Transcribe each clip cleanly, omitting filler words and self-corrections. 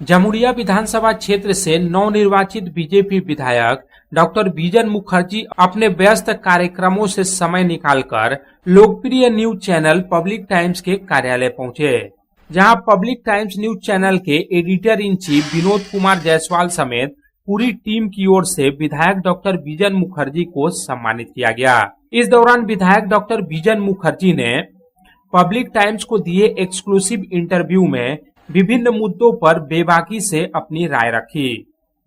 जमुरिया विधानसभा क्षेत्र से नवनिर्वाचित बीजेपी विधायक डॉक्टर बीजन मुखर्जी अपने व्यस्त कार्यक्रमों से समय निकालकर लोकप्रिय न्यूज चैनल पब्लिक टाइम्स के कार्यालय पहुंचे, जहां पब्लिक टाइम्स न्यूज चैनल के editor in chief Vinod Kumar Jaiswal समेत पूरी टीम की ओर से विधायक डॉक्टर बीजन मुखर्जी को सम्मानित किया गया। इस दौरान विधायक डॉक्टर बीजन मुखर्जी ने पब्लिक टाइम्स को दिए एक्सक्लूसिव इंटरव्यू में विभिन्न मुद्दों पर बेबाकी से अपनी राय रखी।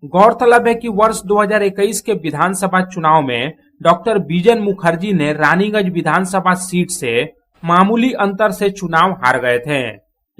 गौरतलब है कि वर्ष 2021 के विधानसभा चुनाव में डॉक्टर बीजन मुखर्जी ने रानीगंज विधानसभा सीट से मामूली अंतर से चुनाव हार गए थे,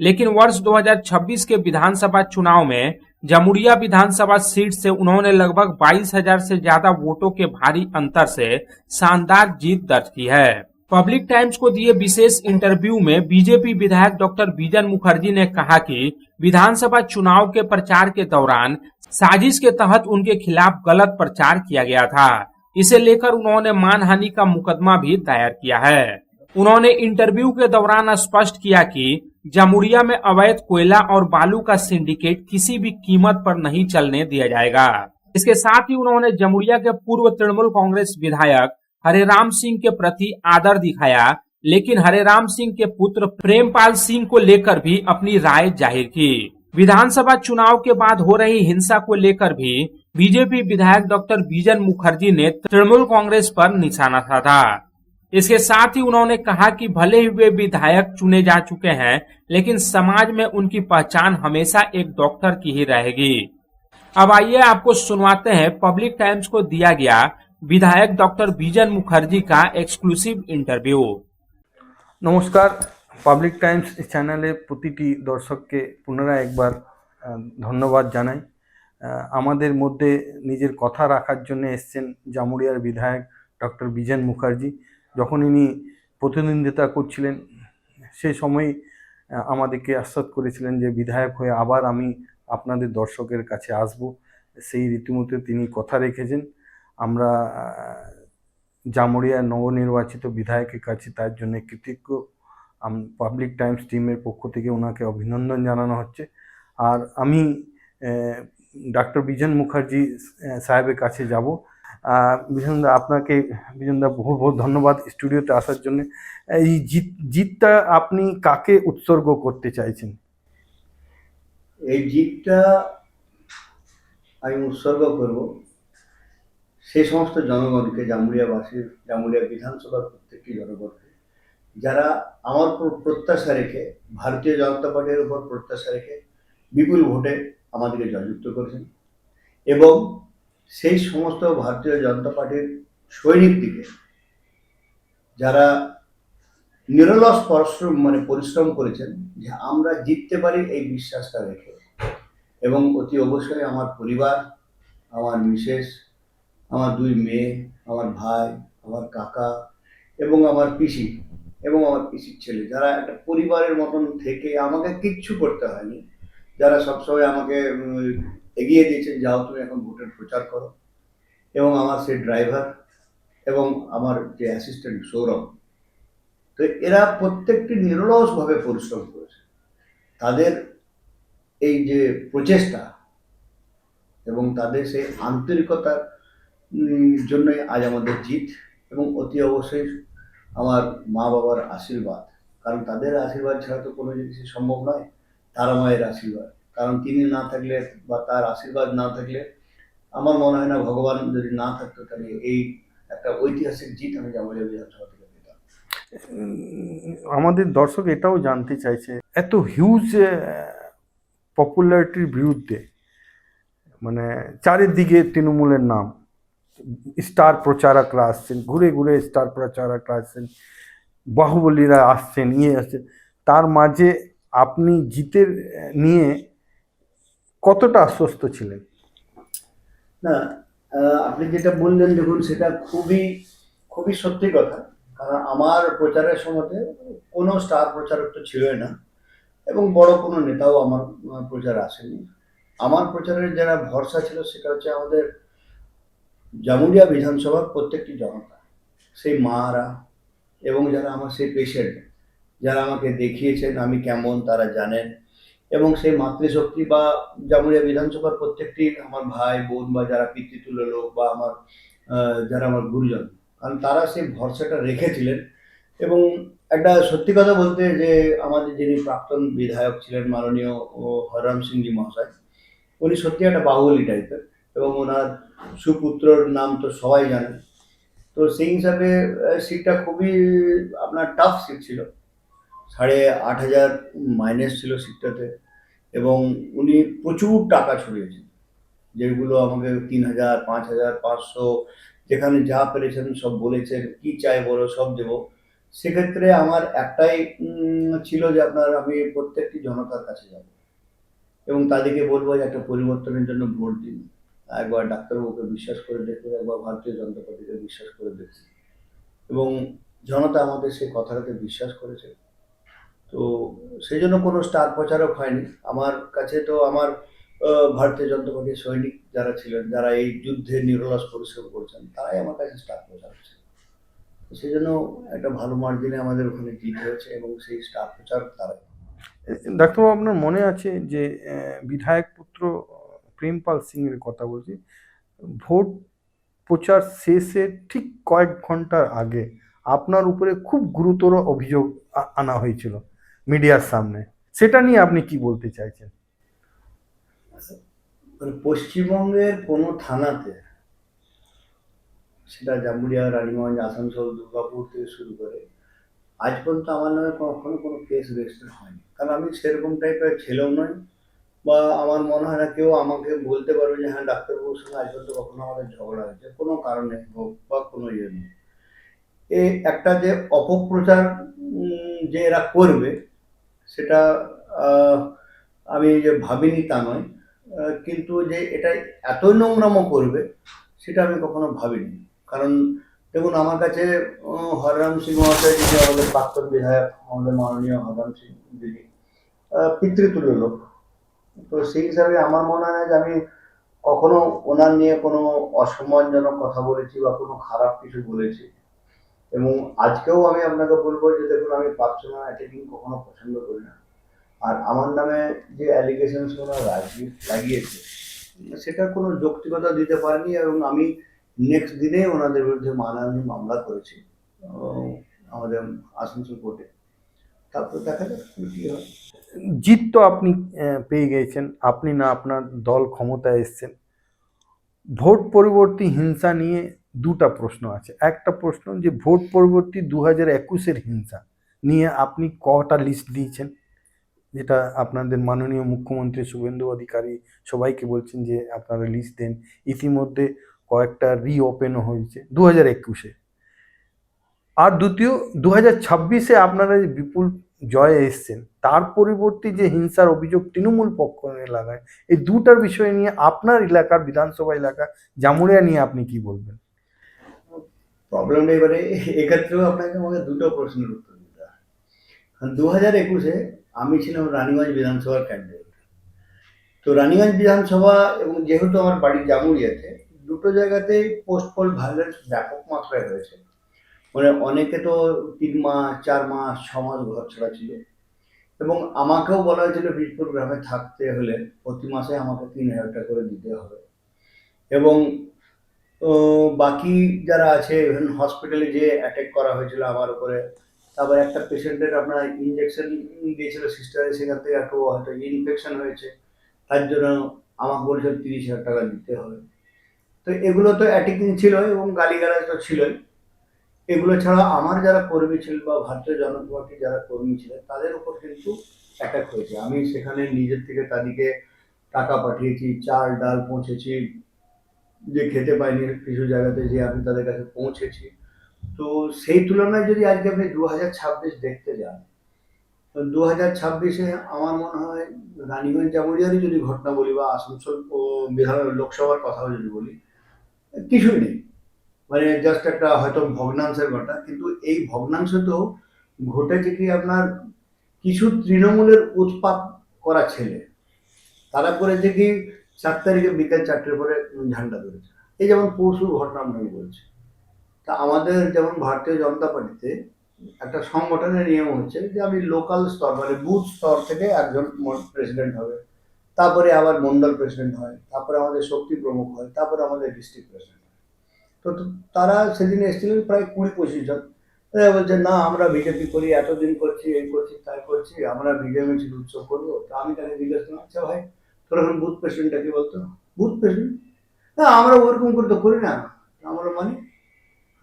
लेकिन वर्ष 2026 के विधानसभा चुनाव में जमुरिया विधानसभा सीट से उन्होंने लगभग 22,000 से ज्यादा वोटों के भारी अंतर से शानदार जीत दर्ज की है। पब्लिक टाइम्स को दिए विशेष इंटरव्यू में बीजेपी विधायक डॉक्टर बीजन मुखर्जी ने कहा कि विधानसभा चुनाव के प्रचार के दौरान साजिश के तहत उनके खिलाफ गलत प्रचार किया गया था। इसे लेकर उन्होंने मानहानि का मुकदमा भी दायर किया है। उन्होंने इंटरव्यू के दौरान स्पष्ट किया कि जमुरिया में अवैध कोयला और बालू का सिंडिकेट किसी भी कीमत पर नहीं चलने दिया जाएगा। इसके साथ ही उन्होंने जमुरिया के पूर्व तृणमूल कांग्रेस विधायक हरेराम सिंह के प्रति आदर दिखाया, लेकिन हरेराम सिंह के पुत्र प्रेमपाल सिंह को लेकर भी अपनी राय जाहिर की। विधानसभा चुनाव के बाद हो रही हिंसा को लेकर भी बीजेपी विधायक डॉक्टर बीजन मुखर्जी ने तृणमूल कांग्रेस पर निशाना साधा। इसके साथ ही उन्होंने कहा कि भले ही वे विधायक चुने जा चुके हैं, लेकिन समाज में उनकी पहचान हमेशा एक डॉक्टर की ही रहेगी। अब आइए आपको सुनवाते हैं पब्लिक टाइम्स को दिया गया विधायक डॉक्टर बीजन मुखर्जी का एक्सक्लूसिव इंटरव्यू। नमस्कार, পাবলিক টাইমস চ্যানেলে প্রতিটি দর্শককে পুনরায় একবার ধন্যবাদ জানাই। আমাদের মধ্যে নিজের কথা রাখার জন্য এসেছেন জামুরিয়ার বিধায়ক ডক্টর বিজন মুখার্জি। যখন ইনি প্রতিদ্বন্দ্বিতা করছিলেন সেই সময় আমাদেরকে আশ্বস্ত করেছিলেন যে বিধায়ক হয়ে আবার আমি আপনাদের দর্শকের কাছে আসব। সেই রীতিমতো তিনি কথা রেখেছেন। আমরা জামুরিয়ার নবনির্বাচিত বিধায়কের কাছে তার জন্য কৃতজ্ঞ। পাবলিক টাইমস টিমের পক্ষ থেকে ওনাকে অভিনন্দন জানানো হচ্ছে। আর আমি ডক্টর বিজন মুখার্জি সাহেবের কাছে যাব। বিজনদা, আপনাকে বিজনদা বহু বহু ধন্যবাদ স্টুডিওতে আসার জন্য। এই জিতটা আপনি কাকে উৎসর্গ করতে চাইছেন? এই জিতটা আমি উৎসর্গ করব সেই সমস্ত জনগণকে, জামুরিয়াবাসীর, জামুরিয়া বিধানসভার প্রত্যেকটি জনগণকে, যারা আমার উপর প্রত্যাশা রেখে, ভারতীয় জনতা পার্টির উপর প্রত্যাশা রেখে বিপুল ভোটে আমাদেরকে জয়যুক্ত করেছেন, এবং সেই সমস্ত ভারতীয় জনতা পার্টির সৈনিকদিকে যারা নিরলস পরিশ্রম করেছেন যে আমরা জিততে পারি এই বিশ্বাসটা রেখে, এবং অতি অবশ্যই আমার পরিবার, আমার মিসেস, আমার দুই মেয়ে, আমার ভাই, আমার কাকা এবং আমার পিসি এবং আমার পিসির ছেলে, যারা একটা পরিবারের মতন থেকে আমাকে কিচ্ছু করতে হয়নি, যারা সবসময় আমাকে এগিয়ে দিয়েছেন, যাও তুমি এখন ভোটের প্রচার করো, এবং আমার সেই ড্রাইভার এবং আমার যে অ্যাসিস্ট্যান্ট সৌরভ, তো এরা প্রত্যেকটি নিরলসভাবে পরিশ্রম করেছে। তাদের এই যে প্রচেষ্টা এবং তাদের সেই আন্তরিকতার জন্যই আজ আমাদের জিত, এবং অতি অবশ্যই আমার মা বাবার আশীর্বাদ, কারণ তাদের আশীর্বাদ ছাড়া তো কোনো জিনিসই সম্ভব নয়। তারা মায়ের আশীর্বাদ, কারণ তিনি না থাকলে বা তার আশীর্বাদ না থাকলে আমার মনে হয় না, ভগবান যদি না থাকতো তাহলে এই একটা ঐতিহাসিক জিত আমি জামুরিয়া বিধানসভা থেকে পেতাম। আমাদের দর্শক এটাও জানতে চাইছে, এত হিউজ পপুলারিটির বিরুদ্ধে মানে চারিদিকে তৃণমূলের নাম, স্টার প্রচারকরা আসছেন, ঘুরে ঘুরে স্টার প্রচারকরা আসছেন, বাহুবলীরা আসছেন, আসছেন, তার মাঝে আপনি জিতের নিয়ে কতটা আশ্বস্ত ছিলেন? না, আপনি যেটা বললেন দেখুন, সেটা খুবই খুবই সত্যি কথা, কারণ আমার প্রচারের সময় কোনো স্টার প্রচারক তো ছিলই না, এবং বড় কোনো নেতাও আমার প্রচারে আসেনি। আমার প্রচারের যারা ভরসা ছিল সেটা হচ্ছে আমাদের জামুরিয়া বিধানসভার প্রত্যেকটি জনতা, সেই মারা এবং যারা আমার সেই পেশেন্ট, যারা আমাকে দেখিয়েছেন আমি কেমন তারা জানেন, এবং সেই মাতৃশক্তি বা জামুরিয়া বিধানসভার প্রত্যেকটি আমার ভাই বোন বা যারা পিতৃতুল্য লোক বা আমার যারা আমার গুরুজন, কারণ তারা সেই ভরসাটা রেখেছিলেন। এবং একটা সত্যি কথা বলতে যে আমাদের যিনি প্রাক্তন বিধায়ক ছিলেন মাননীয় হররাম সিংজি মহাশয়, উনি সত্যি একটা বাহুবলী টাইপের, এবং ওনার সুপুত্রর নাম তো সবাই জানেন। তো সেই হিসাবে সিটটা খুবই আপনার টাফ সিট ছিল, 8,500 মাইনাস ছিল সিটটাতে। এবং উনি প্রচুর টাকা ছড়িয়েছেন, যেগুলো আমাকে 3,000, 5,000, 500, যেখানে যা পেরেছেন সব বলেছেন, কি চাই বলো সব দেবো। সেক্ষেত্রে আমার একটাই ছিল যে আপনার আমি প্রত্যেকটি জনতার কাছে যাব এবং তাদেরকে বলবো যে একটা পরিবর্তনের জন্য ভোট দিন। একবার ডাক্তারবাবুকে বিশ্বাস করে দেখুন, একবার ভারতীয় জনতা পার্টিকে বিশ্বাস করে দেখুন। এবং জনতা আমাদের সেই কথাটাকে বিশ্বাস করেছে। তো সেই জন্য কোনো স্টার প্রচারক হয়নি আমার কাছে। তো আমার ভারতীয় জনতা পার্টির সৈনিক যারা ছিলেন, যারা এই যুদ্ধে নিরলস পরিশ্রম করছেন, তারাই আমার কাছে স্টার প্রচারক ছিল। সেই জন্য একটা ভালো মার্জিনে আমাদের ওখানে জিত হয়েছে এবং সেই স্টার প্রচারক তারাই। ডাক্তারবাবু, আপনার মনে আছে যে বিধায়ক পুত্র প্রেমপাল সিং এর কথা বলছি, ভোট প্রচার শেষের ঠিক কয়েক ঘন্টার আগে আপনার উপরে খুব গুরুতর অভিযোগ আনা হয়েছিল মিডিয়ার সামনে, সেটা নিয়ে আপনি কি বলতে চাইছেন? মানে পশ্চিমবঙ্গের কোনো থানাতে, সেটা জামুরিয়া, রানীগঞ্জ, আসানসোল, দুর্গাপুর থেকে শুরু করে আজ পর্যন্ত আমার নামে কখনো কোনো কেস রেজিস্টার হয়নি। কারণ আমি সেরকম টাইপের ছেলেও নই, বা আমার মনে হয় না কেউ আমাকে বলতে পারবে যে হ্যাঁ ডাক্তারবাবুর সঙ্গে আজ পর্যন্ত কখনো আমাদের ঝগড়া হয়েছে, কোনো কারণে হোক বা কোনো ইয়ে নেই। এই একটা যে অপপ্রচার যে এরা করবে, সেটা আমি যে ভাবিনি তা নয়, কিন্তু যে এটা এতই নোংরামো করবে সেটা আমি কখনো ভাবিনি। কারণ দেখুন, আমার কাছে হররাম সিং মহাশয়, যিনি আমাদের প্রাক্তন বিধায়ক, আমাদের মাননীয় হররাম সিং, যিনি পিতৃতুল্য লোক, তো সেই হিসাবে আমার মনে হয় না যে আমি কখনো ওনার নিয়ে কোনো অসম্মানজনক কথা বলেছি বা কোনো খারাপ কিছু বলেছি। এবং আজকেও আমি আপনাকে বলবো যে দেখুন, আমি পার্সোনাল অ্যাটাকিং কখনো পছন্দ করি না। আর আমার নামে যে অ্যালিগেশনস ওরা লাগিয়েছে, সেটার কোনো যৌক্তিকতা দিতে পারেনি। এবং আমি নেক্সট দিনে ওনাদের বিরুদ্ধে মানহানি মামলা করেছি আমাদের আসানসোল কোর্টে। তারপর দেখা যাক কি হয়। জিত তো আপনি পেয়ে গেছেন, আপনি না আপনার দল ক্ষমতায় এসছেন। ভোট পরবর্তী হিংসা নিয়ে দুটা প্রশ্ন আছে। একটা প্রশ্ন যে ভোট পরবর্তী 2021-এর হিংসা নিয়ে আপনি কটা লিস্ট দিয়েছেন, যেটা আপনাদের মাননীয় মুখ্যমন্ত্রী শুভেন্দু অধিকারী সবাইকে বলছেন যে আপনারা লিস্ট দেন। ইতিমধ্যে কয়েকটা রিওপেনও হয়েছে 2021-এ। আর দ্বিতীয়, 2026-এ আপনারা যে বিপুল জয়ে এসছেন, তার পরিবর্তী যে হিংসার অভিযোগ তৃণমূল পক্ষ লাগায়, এই দুটার বিষয় নিয়ে আপনার এলাকার বিধানসভা এলাকা জামুরিয়া নিয়ে আপনি কি বলবেন? প্রবলেমটা এবারে এক্ষেত্রেও আপনাকে আমাকে দুটো প্রশ্নের উত্তর দিতে হয়। 2021-এ আমি ছিলাম রানীগঞ্জ বিধানসভার ক্যান্ডিডেট। তো রানীগঞ্জ বিধানসভা এবং যেহেতু আমার বাড়ি জামুরিয়াতে, দুটো জায়গাতেই পোস্ট পোল ভায়োলেন্স ব্যাপক মাত্রায় হয়েছে। মানে অনেকে তো 3 মাস, 4 মাস, 6 মাস ঘর ছাড়া ছিল। এবং আমাকেও বলা হয়েছিল বীজপুর গ্রামে থাকতে হলে প্রতি মাসে আমাকে 3,000 টাকা করে দিতে হবে। এবং বাকি যারা আছে, ইভেন হসপিটালে যে অ্যাটাক করা হয়েছিল আমার উপরে, তারপর একটা পেশেন্টের আপনার ইঞ্জেকশন দিয়েছিল সিস্টারে, সেখান থেকে একটু হয়তো ইনফেকশন হয়েছে, তার জন্য আমাকে বলেছিল 30,000 টাকা দিতে হবে। তো এগুলো তো অ্যাটাকিং ছিল এবং গালিগালাজ তো ছিলই। এগুলো ছাড়া আমার যারা কর্মী ছিল বা ভারতীয় জনতা পার্টির যারা কর্মী ছিলেন, তাদের উপর কিন্তু অ্যাটাক হয়েছে। আমি সেখানে নিজের থেকে তাদেরকে টাকা পাঠিয়েছি, চাল ডাল পৌঁছেছি, যে খেতে পাইনি কিছু জায়গাতে যে আমি তাদের কাছে পৌঁছেছি। তো সেই তুলনায় যদি আজকে আপনি 2026 দেখতে যান, তো 2026-এ আমার মনে হয় রানীগঞ্জ জামুরিয়ারই যদি ঘটনা বলি বা আসানসোল বিধান লোকসভার কথাও যদি বলি, কিছুই নেই। মানে জাস্ট একটা হয়তো ভগ্নাংশের ঘটনা, কিন্তু এই ভগ্নাংশ তো ঘটেছে কি আপনার কিছু তৃণমূলের উৎপাত করা ছেলে, তারা করেছে কি 4 তারিখে বিকেল 4টের পরে ঝান্ডা ধরেছে। এই যেমন পরশুর ঘটনা আমি বলছি। তা আমাদের যেমন ভারতীয় জনতা পার্টিতে একটা সংগঠনের নিয়ম হচ্ছে যে আমি লোকাল স্তর মানে বুথ স্তর থেকে একজন প্রেসিডেন্ট হবে, তারপরে আবার মন্ডল প্রেসিডেন্ট হয়, তারপরে আমাদের শক্তি প্রমুখ হয়, তারপরে আমাদের ডিস্ট্রিক্ট প্রেসিডেন্ট হয়। তো তারা সেদিন এসেছিলেন প্রায় 20-25 জন। এরা বলছে না আমরা বিজেপি করি, এতদিন করছি, এই করছি তাই করছি, আমরা বিজয় মিছিল উৎসব করবো। তো আমি তাকে জিজ্ঞেস করলাম, আচ্ছা ভাই তোর এখন বুথ প্রেসিডেন্টটা কি বলতো? Booth president? না আমরা ওরকম করে তো করি না। আমরা মানে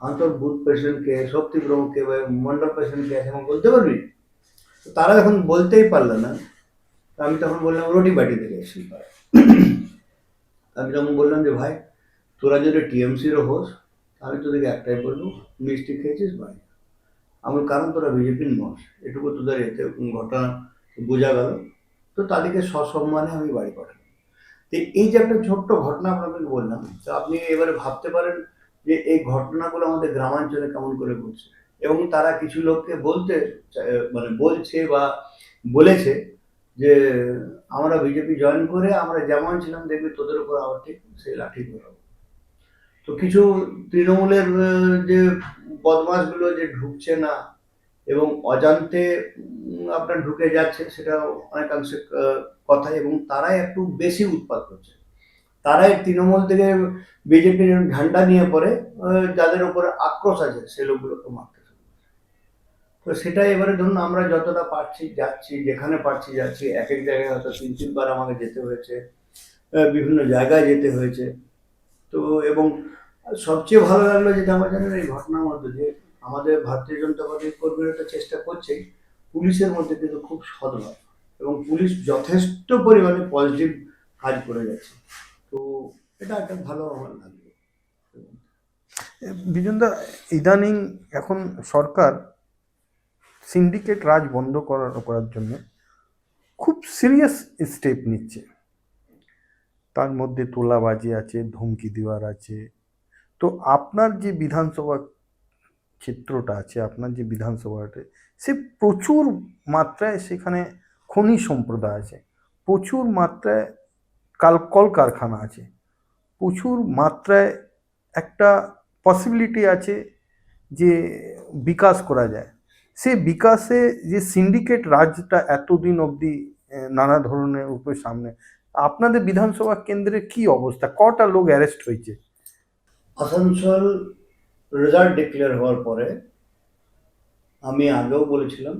আমি তোর বুথ প্রেসিডেন্টকে, শক্তি প্রমুখকে বা মন্ডল প্রেসিডেন্টকে এখন বলতে পারবি? তো তারা যখন বলতেই পারলো না, আমি তখন বললাম রুটি বাটি থেকে এসেছি। আমি তখন বললাম যে ভাই তোরা যদি টিএমসিরও হোস, আমি তোদেরকে একটাই বলবো, মিষ্টি খেয়েছিস ভাই, আমার কারণ তোরা বিজেপির নস, এটুকু তোদের এতে ঘটনা বোঝা গেল। তো তাদেরকে সসম্মানে আমি বাড়ি পাঠালাম। তো এই যে একটা ছোট্ট ঘটনা আপনাকে বললাম, তো আপনি এবারে ভাবতে পারেন যে এই ঘটনাগুলো আমাদের গ্রামাঞ্চলে কেমন করে ঘটছে। এবং তারা কিছু লোককে মানে বলছে বা বলেছে যে আমরা বিজেপি জয়েন করে আমরা যেমন ছিলাম দেখবি তোদের উপর আবার ঠিক সেই লাঠি ধরাবো। তো কিছু তৃণমূলের যে বদমাশগুলো যে ঢুকছে না এবং অজান্তে আপনার ঢুকে যাচ্ছে, সেটা অনেকাংশে কথা, এবং তারাই একটু বেশি উৎপাত করছে। তারাই তৃণমূল থেকে বিজেপির ঝান্ডা নিয়ে পরে যাদের উপরে আক্রোশ আছে সেই লোকগুলোকে মারতে শুরু করছে। তো সেটাই এবারে ধরুন আমরা যতটা পারছি যাচ্ছি, যেখানে পারছি যাচ্ছি, এক এক জায়গায় হয়তো 3-3 বার আমাকে যেতে হয়েছে, বিভিন্ন জায়গায় যেতে হয়েছে। তো এবং সবচেয়ে ভালো লাগলো যেটা আমার জানেন এই ঘটনার মধ্যে যে আমাদের ভারতীয় জনতা পার্টির কর্মীরা তো চেষ্টা করছেই, পুলিশের মধ্যে কিন্তু খুব সদ্ভাব এবং পুলিশ যথেষ্ট পরিমাণে পজিটিভ কাজ করে যাচ্ছে। তো এটা একটা ভালো আমার লাগলো। বিজনদা, ইদানিং এখন সরকার সিন্ডিকেট রাজ বন্ধ করার জন্য খুব সিরিয়াস স্টেপ নিচ্ছে। তার মধ্যে তোলাবাজি আছে, ধমকি দেওয়ার আছে। তো আপনার যে বিধানসভা ক্ষেত্রটা আছে, আপনার যে বিধানসভাটা, সে প্রচুর মাত্রায় সেখানে খনি সম্প্রদায় আছে, প্রচুর মাত্রায় কলকারখানা আছে, প্রচুর মাত্রায় একটা পসিবিলিটি আছে যে বিকাশ করা যায়। সে বিকাশে যে সিন্ডিকেট রাজটা এতদিন অবধি নানা ধরনের উপরে সামনে, আপনাদের বিধানসভা কেন্দ্রে কি অবস্থা, কটা লোক অ্যারেস্ট হয়েছে? আসানসোল রেজাল্ট ডিক্লেয়ার হওয়ার পরে আমি আগেও বলেছিলাম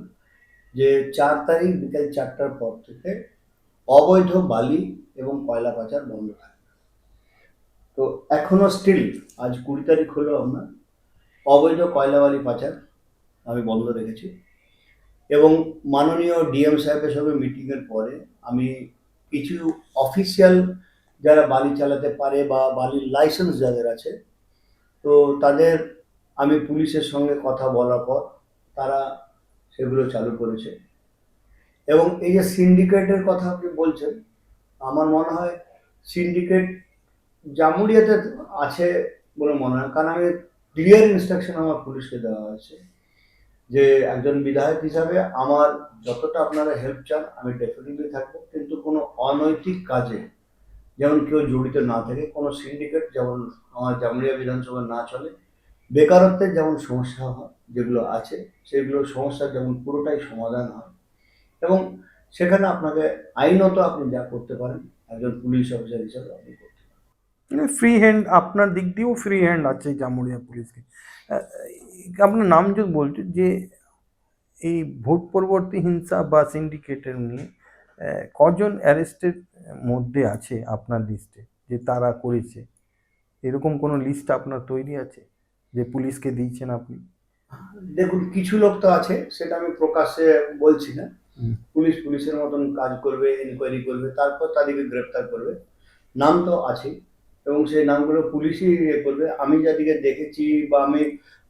যে 4 তারিখ বিকেল 4টার পর থেকে অবৈধ বালি এবং কয়লা পাচার বন্ধ থাকবে। তো এখনো স্টিল আজ 20 তারিখ হলো, আমরা অবৈধ কয়লা বালি পাচার আমি বন্ধ রেখেছি। এবং মাননীয় ডিএম সাহেবের সঙ্গে মিটিংয়ের পরে আমি কিছু অফিসিয়াল যারা বালি চালাতে পারে বা বালির লাইসেন্স যাদের আছে, তো তাদের আমি পুলিশের সঙ্গে কথা বলার পর তারা সেগুলো চালু করেছে। এবং এই যে সিন্ডিকেটের কথা আপনি বলছেন, আমার মনে হয় সিন্ডিকেট জামুরিয়াতে আছে বলে মনে হয়, কারণ আমি ক্লিয়ার ইনস্ট্রাকশন আমার পুলিশকে দেওয়া হয়েছে যে একজন বিধায়ক হিসাবে আমার যতটা আপনারা হেল্প চান আমি ডেফিনেটলি থাকবো, কিন্তু কোনো অনৈতিক কাজে যেমন কেউ জড়িত না থাকে, কোনো সিন্ডিকেট যেমন আমার জামুরিয়া বিধানসভা না চলে, বেকারত্বের যেমন সমস্যা হয় যেগুলো আছে সেগুলোর সমস্যার যেমন পুরোটাই সমাধান হয়, এবং সেখানে আপনাকে আইনত আপনি যা করতে পারেন একজন পুলিশ অফিসার হিসাবে আপনি করতে পারেন। ফ্রি হ্যান্ড আপনার দিক দিয়েও ফ্রি হ্যান্ড আছে জামুরিয়া পুলিশকে। আহ, আপনার নাম যদি বলছে যে এই ভোট পরবর্তী হিংসা বা সিন্ডিকেটের নিয়ে কজন অ্যারেস্টের মধ্যে আছে আপনার লিস্টে যে তারা করেছে, এরকম কোনো লিস্ট আপনার তৈরি আছে যে পুলিশকে দিয়েছেন আপনি? দেখুন কিছু লোক তো আছে, সেটা আমি প্রকাশ্যে বলছি না। পুলিশ পুলিশের মতন কাজ করবে, এনকোয়ারি করবে, তারপর তাদেরকে গ্রেপ্তার করবে, নাম তো আছে এবং সেই নামগুলো পুলিশই ইয়ে করবে। আমি যাদেরকে দেখেছি বা আমি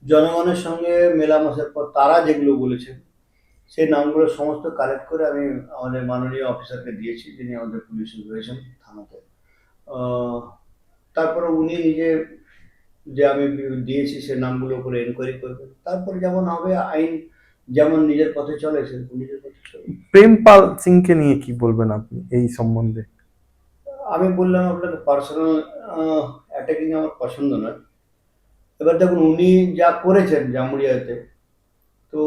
জনগণের সঙ্গে মেলামেশার পর তারা যেগুলো বলেছেন সেই নামগুলো সমস্ত কালেক্ট করে আমি আমাদের মাননীয় অফিসারকে দিয়েছি, যিনি আমাদের পুলিশে রয়েছেন থানাতে। তারপরে উনি নিজে যে আমি দিয়েছি সে নামগুলো করে এনকোয়ারি করবে, তারপর যেমন হবে আইন যেমন নিজের পথে চলে সেরকম নিজের পথে চলে। প্রেমপাল সিংকে নিয়ে কি বলবেন আপনি এই সম্বন্ধে? আমি বললাম আপনাকে পার্সোনাল অ্যাটাকিং আমার পছন্দ নয়। এবার দেখুন উনি যা করেছেন জামুরিয়াতে, তো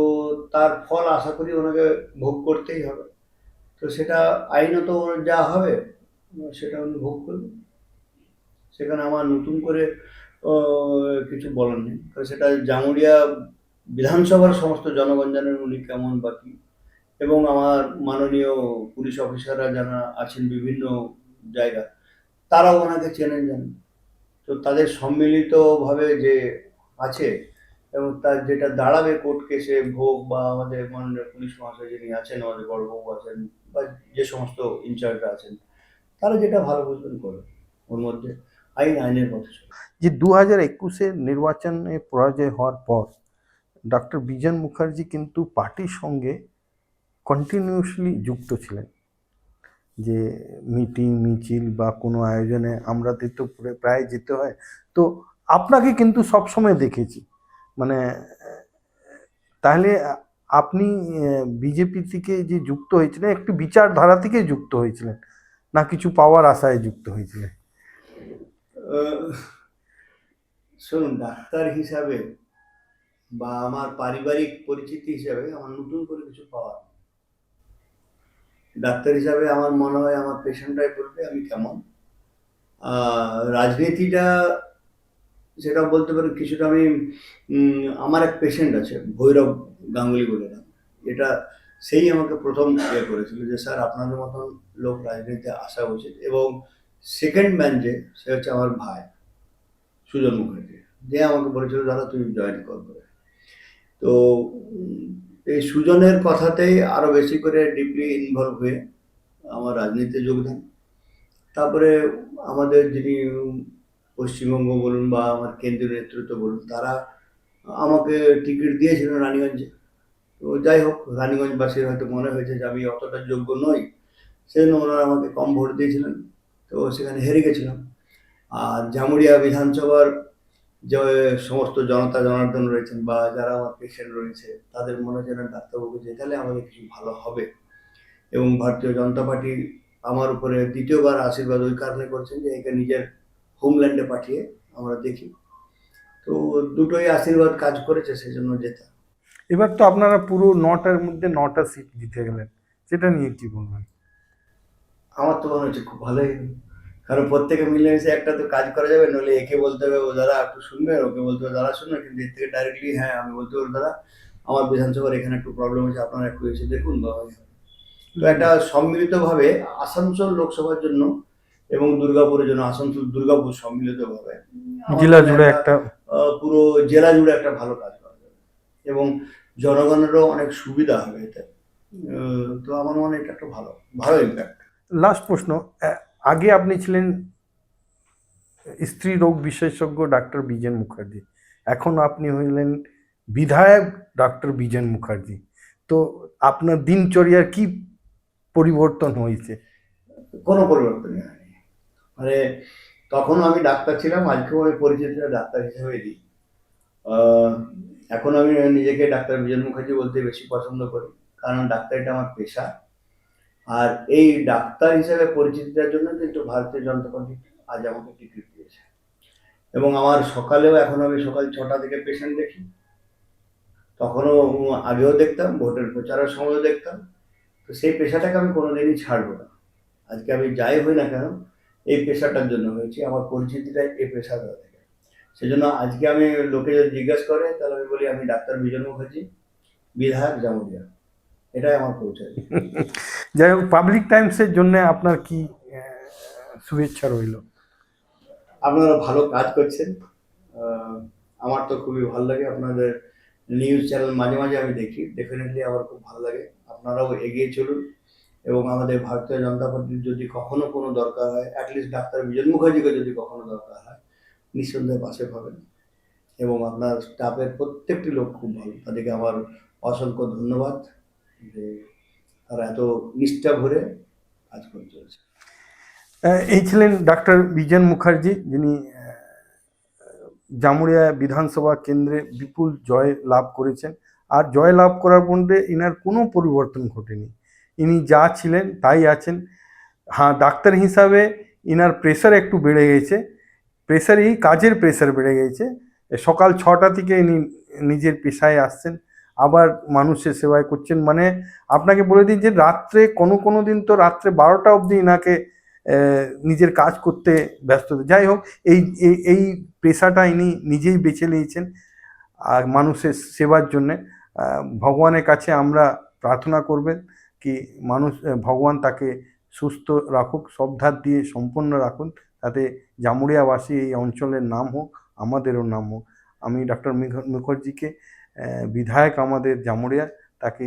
তার ফল আশা করি ওনাকে ভোগ করতেই হবে। তো সেটা আইনত যা হবে সেটা উনি ভোগ করবেন। সেখানে আমার নতুন করে কিছু বলার নেই, কারণ সেটা জামুরিয়া বিধানসভার সমস্ত জনগণ জানেন উনি কেমন বা কি, এবং আমার মাননীয় পুলিশ অফিসাররা যারা আছেন বিভিন্ন জায়গা, তারাও ওনাকে চেনেন জানেন। তো তাদের সম্মিলিতভাবে যে আছে, এবং তার যেটা দাঁড়াবে কোর্ট কেসে ভোগ, বা আমাদের মাননীয় পুলিশ মহাশয় যিনি আছেন, আমাদের বড়বাবু আছেন, বা যে সমস্ত ইনচার্জরা আছেন, তারা যেটা ভালো বুঝবেন করবে। ওর মধ্যে আইনের পথে চলে। যে 2021-এর নির্বাচনে পরাজয় হওয়ার পর ডক্টর বিজন মুখার্জি কিন্তু পার্টির সঙ্গে কন্টিনিউয়াসলি যুক্ত ছিলেন, যে মিটিং মিছিল বা কোনো আয়োজনে আমাদের তো প্রায় যেতে হয়। তো আপনাকে কিন্তু সবসময় দেখেছি, মানে তাহলে আপনি বিজেপি থেকে যে যুক্ত হয়েছিলেন একটি বিচারধারা থেকে যুক্ত হয়েছিলেন, না কিছু পাওয়ার আশায় যুক্ত হয়েছিলেন? শুনুন, ডাক্তার হিসাবে বা আমার পারিবারিক পরিচিতি হিসাবে আমার নতুন করে কিছু পাওয়ার নেই। ডাক্তার হিসাবে আমার মনে হয় আমার পেশেন্টরাই বলবে আমি কেমন। রাজনীতিটা সেটা বলতে পারি কিছুটা আমি, আমার এক পেশেন্ট আছে ভৈরব গাঙ্গুলি বলে নাম, এটা সেই আমাকে প্রথম করেছিল যে স্যার আপনাদের মতন লোক রাজনীতিতে আসা উচিত। এবং সেকেন্ড ম্যান যে সে হচ্ছে আমার ভাই সুজন মুখার্জি, যে আমাকে বলেছিল দাদা তুমি জয়েন করবে। তো এই সুজনের কথাতেই আরো বেশি করে ডিপলি ইনভলভ হয়ে আমার রাজনীতিতে যোগদান। তারপরে আমাদের যিনি পশ্চিমবঙ্গ বলুন বা আমার কেন্দ্রীয় নেতৃত্ব বলুন, তারা আমাকে টিকিট দিয়েছিলেন রানীগঞ্জে। তো যাই হোক, রানীগঞ্জবাসীর হয়তো মনে হয়েছে যে আমি অতটা যোগ্য নই, সেজন্য ওনারা আমাকে কম ভোট দিয়েছিলেন। তো সেখানে হেরে গেছিলাম। আর জামুরিয়া বিধানসভার যে সমস্ত জনতা জনার্দন রয়েছেন বা যারা আমার পেশেন্ট রয়েছে, তাদের মনে হচ্ছে না ডাক্তারবাবু জেতালে আমাদের কিছু ভালো হবে। এবং ভারতীয় জনতা পার্টি আমার উপরে দ্বিতীয়বার আশীর্বাদ ওই কারণে করছেন যে একে নিজের হোমল্যান্ডে পাঠিয়ে আমরা দেখি। তো দুটোই আশীর্বাদ কাজ করেছে, সেজন্য জেতা। এবার তো আপনারা পুরো 9টার মধ্যে 9টা সিট জিতে গেলেন, সেটা নিয়ে কি বলবেন? আমার তো মনে হচ্ছে খুব ভালোই, কারণ প্রত্যেকে মিলেমিশে একটা তো কাজ করা যাবে, নইলে একে বলতে হবে ও দাদা একটু শুনবেন, ওকে বলতে হবে দাদা শুনবেন, কিন্তু এর থেকে ডাইরেক্টলি হ্যাঁ আমি বলতে পারবো দাদা আমার বিধানসভার এখানে একটু প্রবলেম হচ্ছে, আপনারা একটু এসে দেখুন বা। তো একটা সম্মিলিতভাবে আসানসোল লোকসভার জন্য এবং দুর্গাপুরের জন্য, আসানসোল দুর্গাপুর সম্মিলিতভাবে জেলা জুড়ে একটা পুরো জেলা জুড়ে একটা ভালো কাজ করা যাবে এবং জনগণেরও অনেক সুবিধা হবে এতে। তো আমার মনে হয় এটা একটা ভালো ভালো ইম্প্যাক্ট। লাস্ট প্রশ্ন, আগে আপনি ছিলেন স্ত্রী রোগ বিশেষজ্ঞ ডাক্তার বিজন মুখার্জি, এখন আপনি হইলেন বিধায়ক ডাক্তার বিজন মুখার্জি। তো আপনার দিনচর্যার কি পরিবর্তন হয়েছে? কোনো পরিবর্তনই হয়নি। মানে তখন আমি ডাক্তার ছিলাম, আজকেও আমি পরিচিতিটা ডাক্তার হিসেবে দিই। এখন আমি নিজেকে ডাক্তার বিজন মুখার্জি বলতে বেশি পছন্দ করি, কারণ ডাক্তারিটা আমার পেশা। আর এই ডাক্তার হিসেবে পরিচিতিটার জন্য কিন্তু ভারতীয় জনতা পার্টি আজ আমাকে টিকিট দিয়েছে। এবং আমার সকালেও, এখন আমি সকাল 6টা থেকে পেশেন্ট দেখি, তখনও আগেও দেখতাম, ভোটের প্রচারের সময়ও দেখতাম। তো সেই পেশাটাকে আমি কোনোদিনই ছাড়বো না। আজকে আমি যাই হই না কেন, এই পেশাটার জন্য হয়েছি, আমার পরিচিতিটাই এই পেশার থেকে। সেজন্য আজকে আমি লোকে যদি জিজ্ঞেস করে তাহলে আমি বলি আমি ডাক্তার বিজন মুখার্জি, বিধায়ক জামুরিয়া, এটাই আমার পরিচয়। যাই হোক, পাবলিক টাইমসের জন্য আপনার কি শুভেচ্ছা রইল? আপনারা ভালো কাজ করছেন, আমার তো খুবই ভালো লাগে। আপনাদের নিউজ চ্যানেল মাঝে মাঝে আমি দেখি, ডেফিনেটলি আমার খুব ভালো লাগে। আপনারাও এগিয়ে চলুন এবং আমাদের ভারতীয় জনতা পার্টির যদি কখনো কোনো দরকার হয়, অ্যাটলিস্ট ডাক্তার বিজন মুখার্জিকে যদি কখনো দরকার হয়, নিঃসন্দেহে পাশে পাবেন। এবং আপনার স্টাফের প্রত্যেকটি লোক খুব ভালো, তাদেরকে আমার অসংখ্য ধন্যবাদ যে তারা এত নিষ্ঠা ভরে কাজ করে চলেছে। এই ছিলেন ডাক্তার বিজন মুখার্জি, যিনি জামুরিয়া বিধানসভা কেন্দ্রে বিপুল জয় লাভ করেছেন। আর জয় লাভ করার মধ্যে ইনার কোনো পরিবর্তন ঘটেনি, ইনি যা ছিলেন তাই আছেন। হ্যাঁ, ডাক্তার হিসাবে ইনার প্রেশার একটু বেড়ে গেছে, কাজের প্রেশার বেড়ে গেছে। সকাল 6টা থেকে ইনি নিজের পেশায় আসছেন, আবার মানুষের সেবায় করছেন। মানে আপনাকে বলে দিই যে রাত্রে কোনো দিন তো রাত্রে 12টা অবধি ইনাকে নিজের কাজ করতে ব্যস্ত। যাই হোক, এই পেশাটা ইনি নিজেই বেছে নিয়েছেন আর মানুষের সেবার জন্যে। ভগবানের কাছে আমরা প্রার্থনা করবেন কি ভগবান তাকে সুস্থ রাখুক, সব ধার দিয়ে সম্পন্ন রাখুন, তাতে জামুরিয়াবাসী এই অঞ্চলের নাম হোক, আমাদেরও নাম হোক। আমি ডক্টর মুখার্জিকে বিধায়ক আমাদের জামুরিয়া, তাকে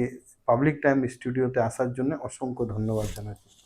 পাবলিক টাইম স্টুডিওতে আসার জন্য অসংখ্য ধন্যবাদ জানাচ্ছি।